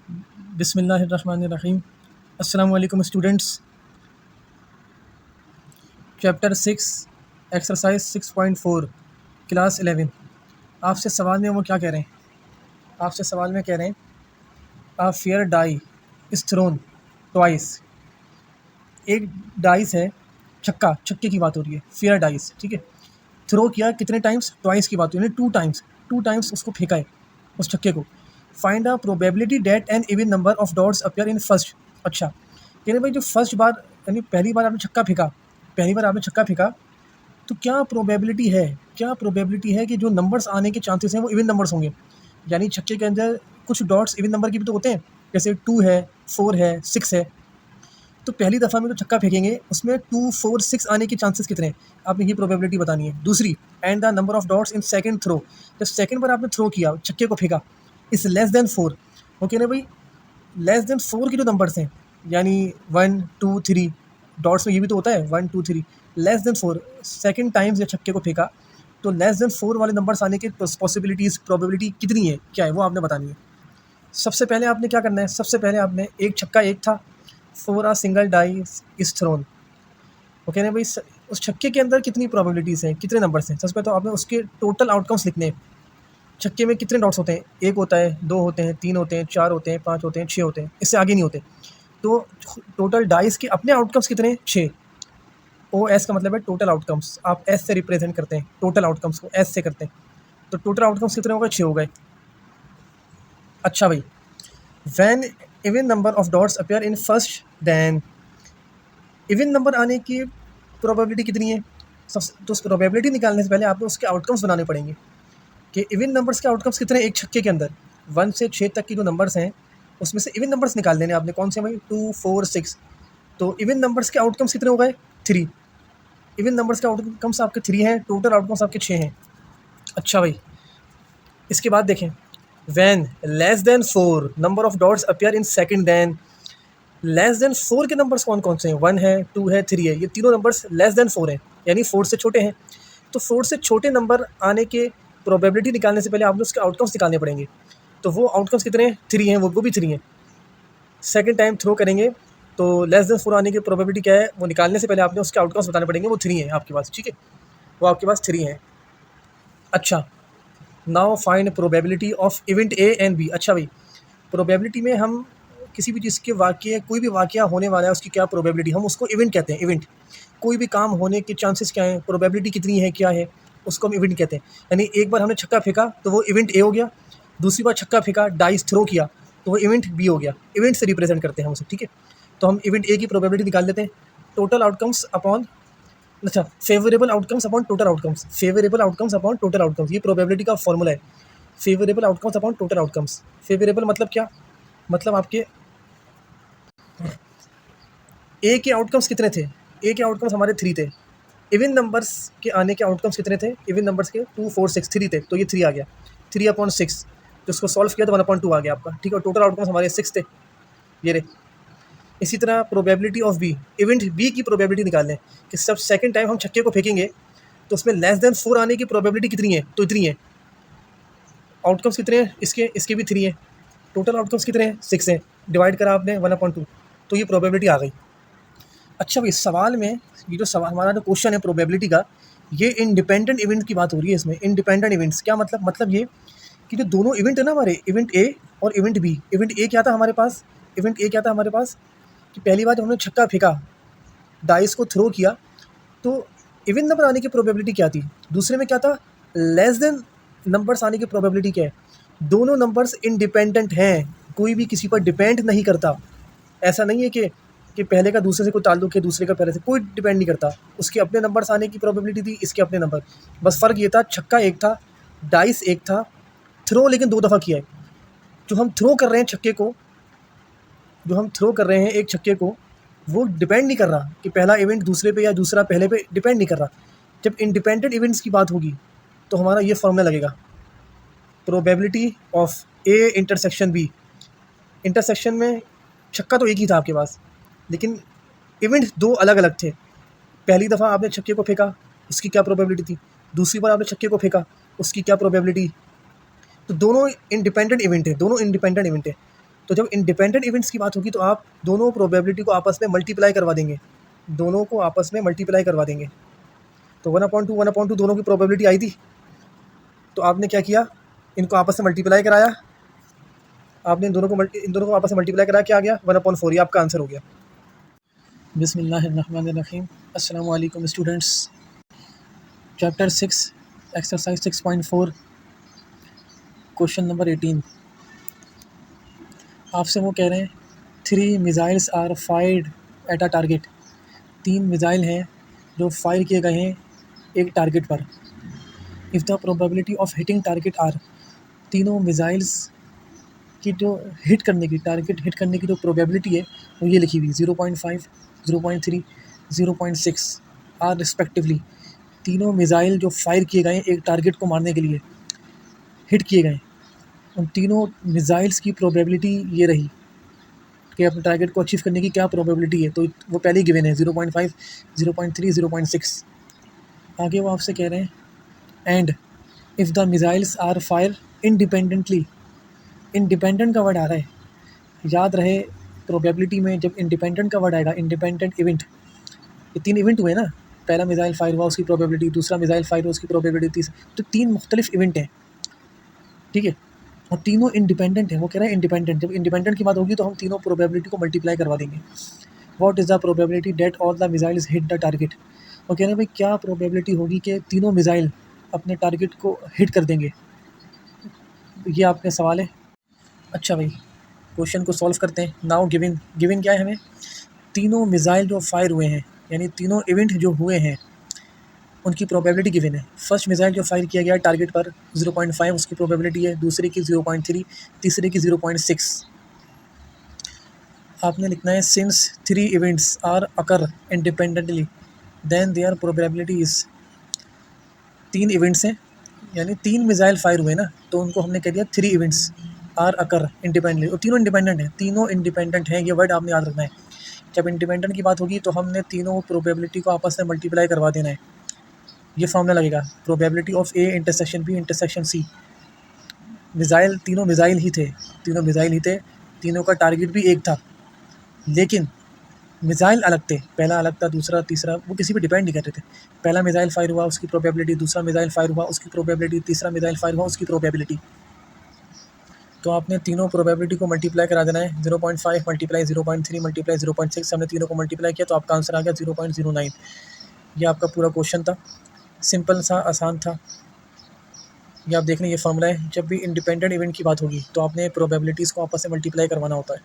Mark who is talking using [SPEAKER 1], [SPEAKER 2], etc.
[SPEAKER 1] बिस्मिल्लाहिर्रहमानिर्रहीम। अस्सलाम वालेकुम स्टूडेंट्स। Chapter 6 exercise 6.4 class 11। आपसे सवाल में वो क्या कह रहे हैं? आपसे सवाल में कह रहे हैं a fair die is thrown twice. एक डाइस है, छक्के की बात हो रही है, फेयर डाइस, ठीक है। थ्रो किया कितने टाइम्स? ट्वाइस की बात हो रही है, टू टाइम्स उसको फेंका है, उस छक्के को। Find a probability that an even number of dots appear in first. अच्छा, कह रहे भाई जो फर्स्ट बार यानी पहली बार आपने छक्का फेंका, तो क्या प्रोबेबिलिटी है कि जो नंबर्स आने के चांसेस हैं वो इवन नंबर्स होंगे। यानी छक्के के अंदर कुछ डॉट्स इवन नंबर के भी तो होते हैं, जैसे 2 है, 4 है, 6 है। तो पहली दफ़ा में जो छक्का फेंकेंगे उसमें 2, 4, 6 आने के चांसेस कितने हैं, आपने ये प्रोबेबिलिटी बतानी है। दूसरी, and the number of dots in second throw. जब सेकंड बार आपने थ्रो किया, छक्के को फेंका, इस लेस देन 4। वो कह रहे भाई लेस देन 4 के जो नंबर्स हैं, यानी 1, 2, 3, डॉट्स में ये भी तो होता है 1, 2, 3, लेस देन 4 सेकंड टाइम जब छक्के को फेंका, तो लेस देन 4 वाले नंबर्स आने की पॉसिबिलिटीज़, प्रोबेबिलिटी कितनी है, क्या है वो आपने बतानी है। सबसे पहले आपने क्या करना है, सबसे पहले आपने एक छक्का एक था, for a single die is thrown. वो कह रहे हैं भाई उस छक्के के अंदर कितनी प्रोबेबिलिटीज़ हैं, कितने नंबर्स हैं। सबसे पहले तो आपने उसके टोटल आउटकम्स लिखने हैं। छक्के में कितने डॉट्स होते हैं? एक होता है, दो होते हैं, तीन होते हैं, चार होते हैं, पाँच होते हैं, छः होते हैं, इससे आगे नहीं होते। तो टोटल डाइस के अपने आउटकम्स कितने हैं? 6। ओ एस का मतलब है टोटल आउटकम्स, आप एस से रिप्रेजेंट करते हैं, टोटल आउटकम्स को एस से करते हैं। तो टोटल आउटकम्स कितने हो गए? 6 हो गए। अच्छा भाई, when even number of dots appear in first, then even number आने की प्रोबेबिलिटी कितनी है? तो उस प्रोबेबिलिटी निकालने से पहले आपको उसके आउटकम्स बनाने पड़ेंगे कि इवन नंबर्स के आउटकम्स कितने एक छक्के के अंदर। 1 से 6 तक की जो नंबर्स हैं उसमें से इवन नंबर्स निकाल लेने आपने। कौन से भाई? 2, 4, 6। तो इवन नंबर्स के आउटकम्स कितने हो गए? 3। इवन नंबर्स के आउटकम्स आपके 3 हैं, टोटल आउटकम्स आपके 6 हैं। अच्छा भाई, इसके बाद देखें, when less than 4 number of dots appear in second, then less than 4 के नंबर्स कौन कौन से हैं? 1 है, 2 है, 3 है, ये तीनों नंबर्स लेस देन 4 हैं, यानी 4 से छोटे हैं। तो 4 से छोटे नंबर आने के प्रोबेबिलिटी निकालने से पहले आपने उसके आउटकम्स निकालने पड़ेंगे। तो वो आउटकम्स कितने हैं? 3 हैं, वो भी 3 हैं। सेकंड टाइम थ्रो करेंगे तो लेस देन 4 आने की प्रोबेबिलिटी क्या है, वो निकालने से पहले आपने उसके आउटकम्स बताने पड़ेंगे। वो 3 हैं आपके पास, ठीक है, वो आपके पास 3 हैं। अच्छा, now find probability of event A and B. अच्छा भाई, प्रोबेबिलिटी में हम किसी भी चीज़ के वाक़ये, कोई भी वाक़या होने वाला है उसकी क्या प्रोबेबिलिटी, हम उसको इवेंट कहते हैं। इवेंट, कोई भी काम होने के चांसेस क्या हैं, प्रोबेबिलिटी कितनी है, क्या है, उसको हम इवेंट कहते हैं। यानी एक बार हमने छक्का फेंका तो वो इवेंट ए हो गया, दूसरी बार छक्का फेंका, डाइस थ्रो किया, तो वो इवेंट बी हो गया। इवेंट से रिप्रेजेंट करते हैं हम उसे, ठीक है। तो हम इवेंट ए की प्रोबेबिलिटी निकाल लेते हैं, टोटल आउटकम्स अपॉन, अच्छा, favourable outcomes upon total outcomes, favourable outcomes upon total outcomes, ये प्रोबेबिलिटी का फॉर्मूला है। Favourable outcomes upon total outcomes. Favourable मतलब क्या? मतलब आपके ए के आउटकम्स कितने थे? ए के आउटकम्स हमारे 3 थे। इवन नंबर्स के आने के आउटकम्स कितने थे? इवन नंबर्स के 2, 4, 6, 3 थे, तो ये 3 आ गया। 3/6, तो उसको सॉल्व किया तो 1/2 आ गया आपका, ठीक है। टोटल आउटकम्स हमारे 6 थे, ये रहे। इसी तरह probability of B, event B की प्रोबेबिलिटी निकाल लें कि सब सेकंड टाइम हम छक्के को फेंकेंगे तो उसमें लेस देन 4 आने की प्रोबेबिलिटी कितनी है? तो इतनी है। आउटकम्स कितने हैं इसके? इसके भी 3 हैं। टोटल आउटकम्स कितने हैं? 6 हैं। डिवाइड करा आपने 1/2, तो ये प्रोबेबिलिटी आ गई। अच्छा भाई, सवाल में ये जो सवाल हमारा जो क्वेश्चन है प्रोबेबिलिटी का, ये इंडिपेंडेंट इवेंट की बात हो रही है इसमें। इंडिपेंडेंट इवेंट्स क्या मतलब? मतलब ये कि जो दोनों इवेंट है ना हमारे, इवेंट ए और इवेंट बी। इवेंट ए क्या था हमारे पास? इवेंट ए क्या था हमारे पास कि पहली बार जब हमने छक्का फेंका, डाइस को थ्रो किया, तो इवन नंबर आने की प्रोबेबिलिटी क्या थी? दूसरे में क्या था? लेस देन नंबर्स आने की प्रोबेबिलिटी क्या है? दोनों नंबर्स इंडिपेंडेंट हैं, कोई भी किसी पर डिपेंड नहीं करता। ऐसा नहीं है कि पहले का दूसरे से कोई ताल्लुक है, दूसरे का पहले से, कोई डिपेंड नहीं करता। उसके अपने नंबर्स आने की प्रोबेबिलिटी थी, इसके अपने नंबर। बस फ़र्क ये था, छक्का एक था, डाइस एक था, थ्रो लेकिन 2 दफ़ा किया है। जो हम थ्रो कर रहे हैं छक्के को, जो हम थ्रो कर रहे हैं एक छक्के को, वो डिपेंड नहीं कर रहा कि पहला इवेंट दूसरे पे या दूसरा पहले पे, डिपेंड नहीं कर रहा। जब इंडिपेंडेंट इवेंट्स की बात होगी तो हमारा ये फॉर्मूला लगेगा, probability of A intersection B. Intersection में छक्का तो एक ही था आपके पास, लेकिन इवेंट 2 अलग अलग थे। पहली दफ़ा आपने छक्के को फेंका, उसकी क्या प्रोबेबिलिटी थी? दूसरी बार आपने छक्के को फेंका, उसकी क्या प्रोबेबिलिटी? तो दोनों इंडिपेंडेंट इवेंट है, दोनों इंडिपेंडेंट इवेंट है। तो जब इंडिपेंडेंट इवेंट्स की बात होगी तो आप दोनों प्रोबेबिलिटी को आपस में मल्टीप्लाई करवा देंगे, दोनों को आपस में मल्टीप्लाई करवा देंगे। तो 1/2 दोनों की प्रोबेबिलिटी आई थी, तो आपने क्या किया, इनको आपस में मल्टीप्लाई कराया, आपने इन दोनों को आपस में मल्टीप्लाई कराया, क्या आ गया 1/4, ये आपका आंसर हो गया। बिस्मिल्लाहिर्रहमानिर्रहीम। अस्सलाम वालेकुम students. Chapter 6 exercise 6.4 question number 18। आपसे वो कह रहे हैं 3 missiles are fired at a target. 3 missile हैं जो फायर किए गए हैं एक टारगेट पर। If the probability of hitting target are, तीनों मिसाइल्स की जो टारगेट हिट करने की जो प्रोबेबिलिटी है वो ये लिखी हुई 0.5, 0.3, 0.6 आर रिस्पेक्टिवली। तीनों मिसाइल जो फायर किए गए एक टारगेट को मारने के लिए हिट किए गए, उन तीनों मिसाइल्स की प्रोबेबिलिटी ये रही कि अपने टारगेट को अचीव करने की क्या प्रोबेबिलिटी है, तो वो पहले ही गिवन है 0.5, 0.3, 0.6। आगे वो आपसे कह रहे हैं and if the missiles are fire independently. Independent का वर्ड आ रहा है, याद रहे प्रोबेबिलिटी में जब इंडिपेंडेंट का वर्ड आएगा, इंडिपेंडेंट इवेंट, ये 3 इवेंट हुए ना, पहला मिसाइल फायर हुआ उसकी प्रोबेबिलिटी, दूसरा मिसाइल फायर हुआ उसकी प्रोबेबिलिटी, तीसरा, तो 3 मुख्तलिफ इवेंट हैं, ठीक है, और तीनों इंडिपेंडेंट है। वो कह रहा है इंडिपेंडेंट, जब इंडिपेंडेंट की बात होगी तो हम तीनों प्रोबेबिलिटी को मल्टीप्लाई करवा देंगे। What is the probability that all the missiles hit the target. वो कह रहे हैं भाई क्या प्रोबेबिलिटी होगी कि तीनों मिसाइल अपने टारगेट को हिट कर देंगे, ये आपका सवाल है। अच्छा भाई, क्वेश्चन को सॉल्व करते हैं। नाउ गिवन क्या है हमें, तीनों मिसाइल जो फायर हुए हैं, यानी तीनों इवेंट जो हुए हैं उनकी प्रोबेबिलिटी गिवन है। फर्स्ट मिसाइल जो फायर किया गया टारगेट पर 0.5 उसकी प्रोबेबिलिटी है, दूसरे की 0.3, तीसरे की 0.6। आपने लिखना है since 3 events are occur independently then their probability is. 3 events हैं, यानी 3 मिसाइल फायर हुए ना, तो उनको हमने कह दिया 3 इवेंट्स आर अकर इंडिपेंडेंटली, और तीनों इंडिपेंडेंट हैं, तीनों इंडिपेंडेंट हैं, ये वर्ड आपने याद रखना है। जब इंडिपेंडेंट की बात होगी तो हमने तीनों प्रोबेबिलिटी को आपस में मल्टीप्लाई करवा देना है। ये फॉर्मूला लगेगा, probability of A intersection B intersection C. Missile, तीनों मिसाइल ही थे, तीनों का टारगेट भी एक था, लेकिन मिसाइल अलग थे, पहला अलग था, दूसरा तीसरा, वो किसी पे डिपेंड नहीं कर रहे थे। पहला मिसाइल फायर हुआ उसकी प्रोबेबिलिटी, दूसरा मिसाइल फायर हुआ उसकी प्रोबेबिलिटी, तीसरा मिसाइल फायर हुआ उसकी प्रोबेबिलिटी। तो आपने तीनों प्रोबेबिलिटी को मल्टीप्लाई करा देना है। 0.5 मल्टीप्लाई 0.3 मल्टीप्लाई 0.6, हमने तीनों को मल्टीप्लाई किया तो आपका आंसर आ गया 0.09। ये आपका पूरा क्वेश्चन था, सिंपल सा, आसान था। ये आप देख लें, ये फॉर्मूला है, जब भी इंडिपेंडेंट इवेंट की बात होगी तो आपने प्रोबेबिलिटीज़ को आपस में मल्टीप्लाई करवाना होता है।